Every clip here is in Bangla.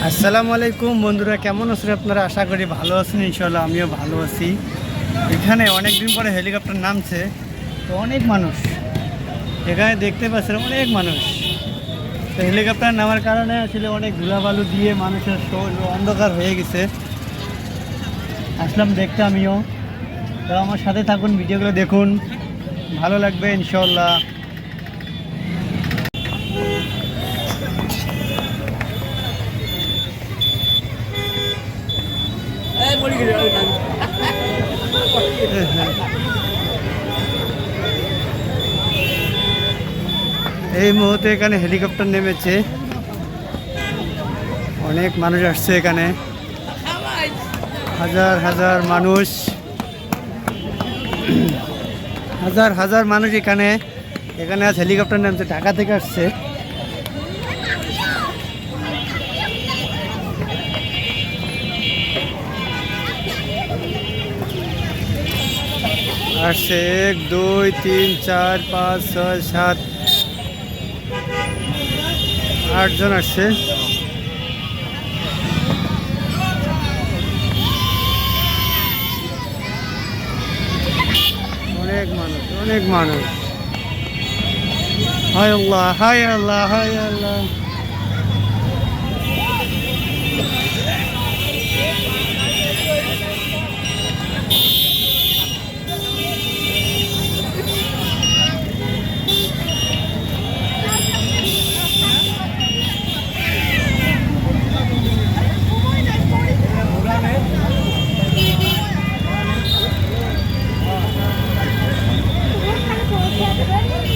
আসসালামু আলাইকুম বন্ধুরা, কেমন আছেন আপনারা? আশা করি ভালো আছেন। ইনশাল্লাহ আমিও ভালো আছি। এখানে অনেক দিন পরে হেলিকপ্টার নামছে, তো অনেক মানুষ এখানে দেখতে পাচ্ছেন, অনেক মানুষ। তো হেলিকপ্টার নামার কারণে আসলে অনেক ধুলাবালু দিয়ে মানুষের শরীর অন্ধকার হয়ে গেছে। আসলাম দেখতে আমিও। তো আমার সাথে থাকুন, ভিডিওগুলো দেখুন, ভালো লাগবে ইনশাল্লাহ। এই মুহূর্তে এখানে হেলিকপ্টার নেমেছে, অনেক মানুষ আসছে এখানে, হাজার হাজার মানুষ, হাজার হাজার মানুষ এখানে আজ হেলিকপ্টার নামছে, ঢাকা থেকে আসছে। আসছে 1 2 3 4 5 6 7 8 জন আসছে। অনেক মানুষ, অনেক মানুষ। হায় আল্লাহ, হায় আল্লাহ, হায় আল্লাহ।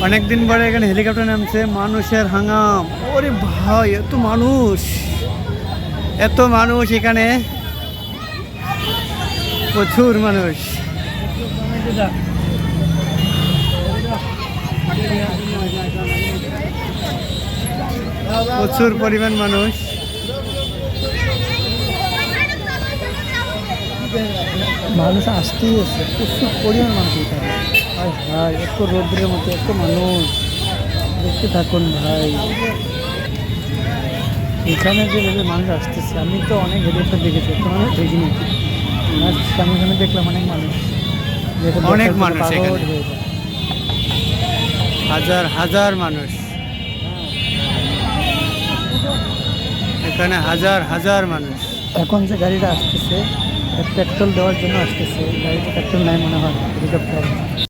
অনেক দিন পরে এখানে হেলিকপ্টার নামছে, মানুষের হাঙ্গাম। ওরে ভাই, এত মানুষ, এত মানুষ এখানে, প্রচুর মানুষ। প্রচুর পরিমাণ মানুষ। মানুষ আসতেই আছে, প্রচুর পরিমাণ মানুষ এখানে। ভাই, এত রোদ্রের মধ্যে এত মানুষ, দেখতে থাকুন ভাই। এখানে যে মানুষ আসতেছে, আমি তো অনেক হেলিকপ্টার দেখেছি, এত মানুষ দেখিনি। সামনে সামনে দেখলাম অনেক মানুষ, অনেক মানুষ, হাজার হাজার মানুষ এখানে, হাজার হাজার মানুষ। এখন যে গাড়িটা আসতেছে, পেট্রোল দেওয়ার জন্য আসতেছে, গাড়িতে পেট্রোল নাই মনে হয়, হেলিকপ্টার।